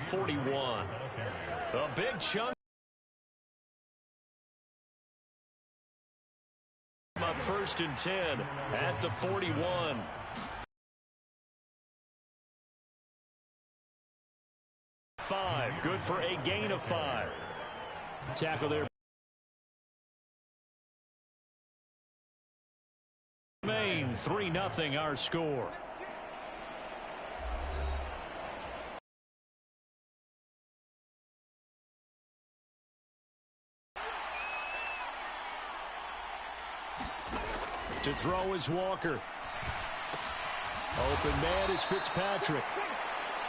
the 41. A big chunk. Up 1st and 10 at the 41. Good for a gain of 5. Tackle there. Maine 3-0 our score. To throw is Walker. Open man is Fitzpatrick.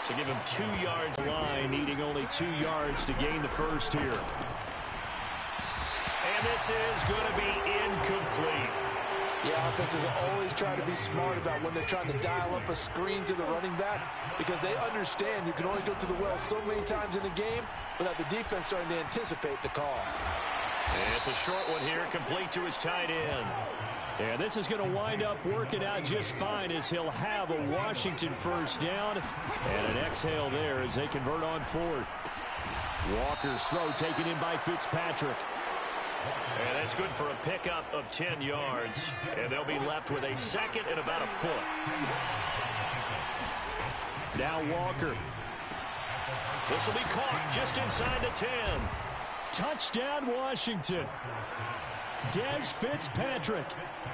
So give him 2 yards line, needing only 2 yards to gain the first here. And this is going to be incomplete. Yeah, offenses always try to be smart about when they're trying to dial up a screen to the running back, because they understand you can only go to the well so many times in a game without the defense starting to anticipate the call. And it's a short one here, complete to his tight end. And this is going to wind up working out just fine, as he'll have a Washington first down and an exhale there as they convert on 4th. Walker's throw taken in by Fitzpatrick. And that's good for a pickup of 10 yards. And they'll be left with a 2nd and about a foot. Now Walker. This will be caught just inside the 10. Touchdown Washington. Des Fitzpatrick.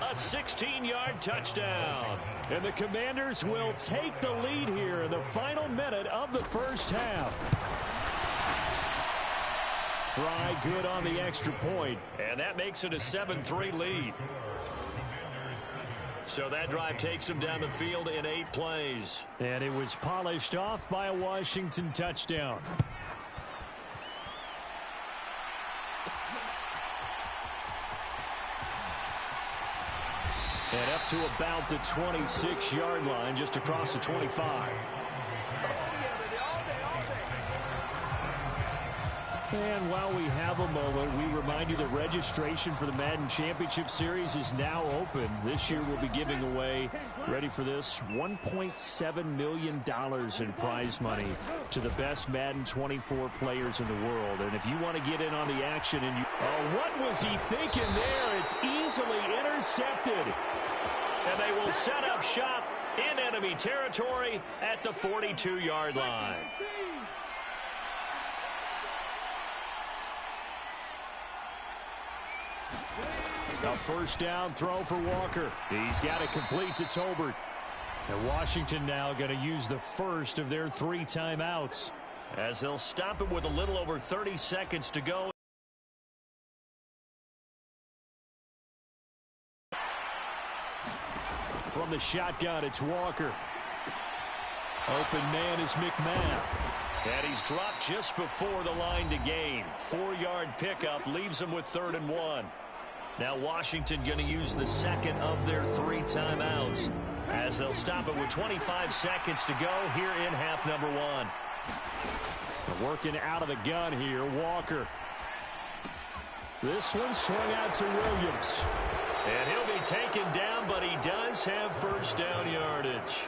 A 16-yard touchdown. And the Commanders will take the lead here in the final minute of the first half. Fry good on the extra point. And that makes it a 7-3 lead. So that drive takes him down the field in 8 plays. And it was polished off by a Washington touchdown. And up to about the 26-yard line, just across the 25. And while we have a moment, we remind you that registration for the Madden Championship Series is now open. This year we'll be giving away, ready for this, $1.7 million in prize money to the best Madden 24 players in the world. And if you want to get in on the action, and what was he thinking there? It's easily intercepted. And they will set up shop in enemy territory at the 42-yard line. A first down throw for Walker. He's got it complete to Tolbert. And Washington now going to use the first of their 3 timeouts, as they'll stop it with a little over 30 seconds to go. From the shotgun, it's Walker. Open man is McMath. And he's dropped just before the line to gain. 4-yard pickup leaves him with 3rd and 1. Now Washington going to use the second of their 3 timeouts, as they'll stop it with 25 seconds to go here in half number 1. Working out of the gun here, Walker. This one swung out to Williams. And he'll be taken down, but he does have first down yardage.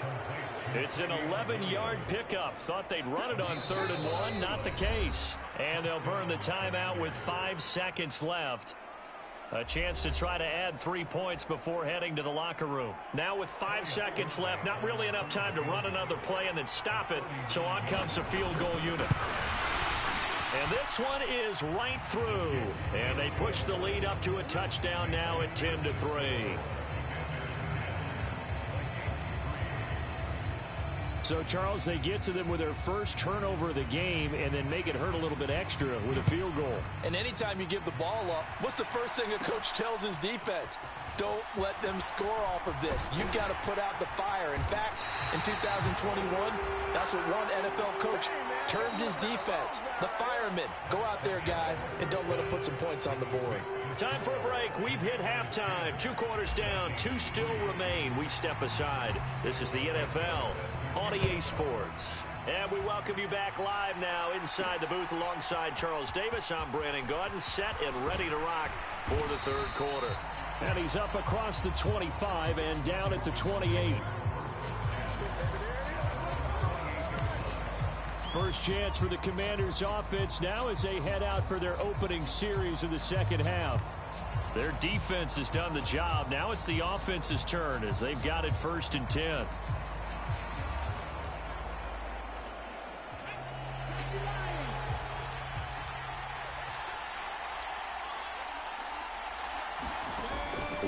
It's an 11-yard pickup. Thought they'd run it on 3rd and 1. Not the case. And they'll burn the timeout with 5 seconds left. A chance to try to add 3 points before heading to the locker room. Now with 5 seconds left, not really enough time to run another play and then stop it. So on comes the field goal unit. And this one is right through. And they push the lead up to a touchdown now at 10-3. So, Charles, they get to them with their first turnover of the game and then make it hurt a little bit extra with a field goal. And anytime you give the ball up, what's the first thing a coach tells his defense? Don't let them score off of this. You've got to put out the fire. In fact, in 2021, that's what one NFL coach termed his defense. The firemen. Go out there, guys, and don't let them put some points on the board. Time for a break. We've hit halftime. 2 quarters down. 2 still remain. We step aside. This is the NFL on EA Sports. And we welcome you back live now inside the booth alongside Charles Davis. I'm Brandon Gaudin, set and ready to rock for the 3rd quarter. And he's up across the 25 and down at the 28. First chance for the Commanders offense now as they head out for their opening series of the second half. Their defense has done the job. Now it's the offense's turn as they've got it 1st and 10.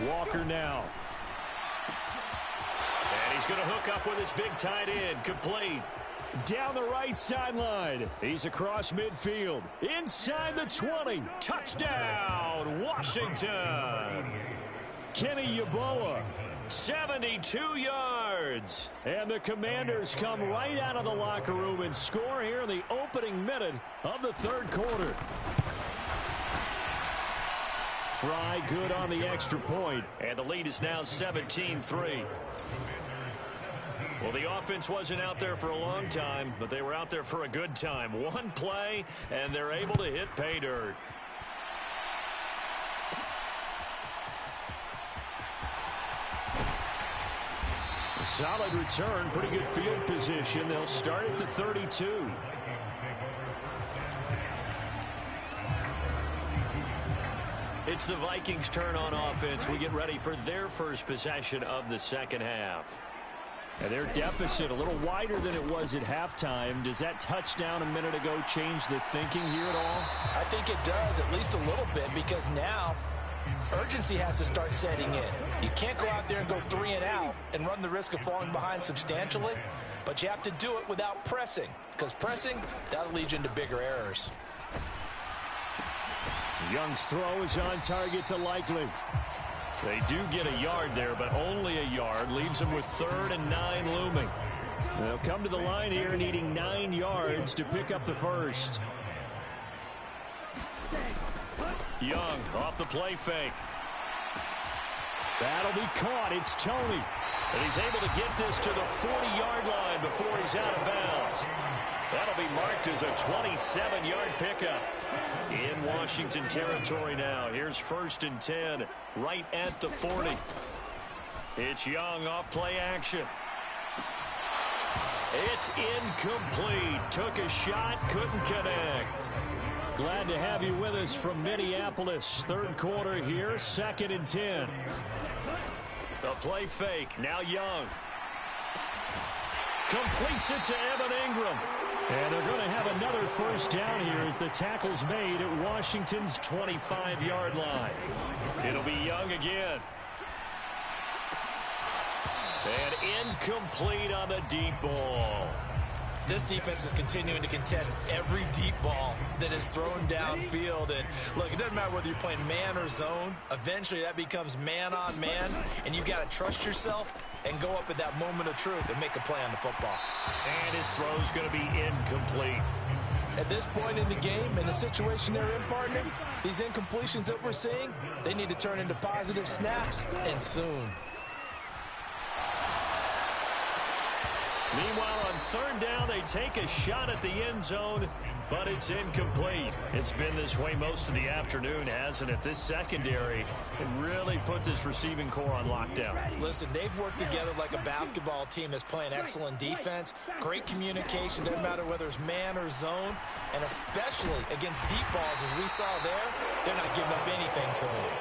Walker now. And he's going to hook up with his big tight end. Complete. Down the right sideline. He's across midfield. Inside the 20. Touchdown, Washington. Kenny Yeboah, 72 yards. And the Commanders come right out of the locker room and score here in the opening minute of the third quarter. Fry good on the extra point. And the lead is now 17-3. Well, the offense wasn't out there for a long time, but they were out there for a good time. One play, and they're able to hit pay dirt. A solid return, pretty good field position. They'll start at the 32. It's the Vikings' turn on offense. We get ready for their first possession of the second half. And their deficit a little wider than it was at halftime. Does that touchdown a minute ago change the thinking here at all? I think it does, at least a little bit, because now urgency has to start setting in. You can't go out there and go 3 and out and run the risk of falling behind substantially, but you have to do it without pressing, because pressing, that'll lead you into bigger errors. Young's throw is on target to Likely. They do get a yard there, but only a yard. Leaves them with 3rd and 9 looming. They'll come to the line here needing 9 yards to pick up the first. Young off the play fake. That'll be caught. It's Tony. And he's able to get this to the 40-yard line before he's out of bounds. That'll be marked as a 27-yard pickup. In Washington territory now. Here's 1st and 10 right at the 40. It's Young off play action. It's incomplete. Took a shot, couldn't connect. Glad to have you with us from Minneapolis. Third quarter here, 2nd and 10. The play fake. Now Young. Completes it to Evan Ingram. And they're going to have another first down here as the tackle's made at Washington's 25-yard line. It'll be Young again. And incomplete on the deep ball. This defense is continuing to contest every deep ball that is thrown downfield. And look, it doesn't matter whether you're playing man or zone. Eventually that becomes man on man, and you've got to trust yourself and go up at that moment of truth and make a play on the football. And his throw's going to be incomplete. At this point in the game, in the situation they're in, partner, these incompletions that we're seeing, they need to turn into positive snaps, and soon. Meanwhile, on 3rd down, they take a shot at the end zone, but it's incomplete. It's been this way most of the afternoon, hasn't it? This secondary really put this receiving core on lockdown. Listen, they've worked together like a basketball team that's playing excellent defense. Great communication, doesn't matter whether it's man or zone, and especially against deep balls, as we saw there, they're not giving up anything to them.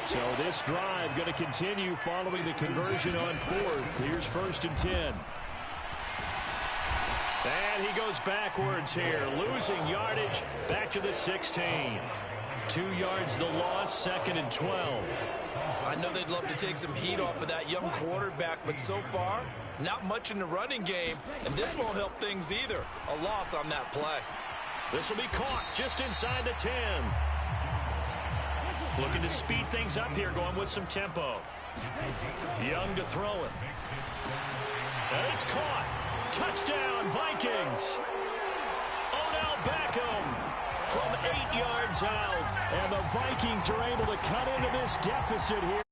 So this drive going to continue following the conversion on 4th. Here's 1st and 10. And he goes backwards here, losing yardage back to the 16. 2 yards the loss, 2nd and 12. I know they'd love to take some heat off of that young quarterback, but so far, not much in the running game, and this won't help things either. A loss on that play. This will be caught just inside the 10. Looking to speed things up here, going with some tempo. Young to throw it. And it's caught. Touchdown, Vikings. Odell Beckham from 8 yards out. And the Vikings are able to cut into this deficit here.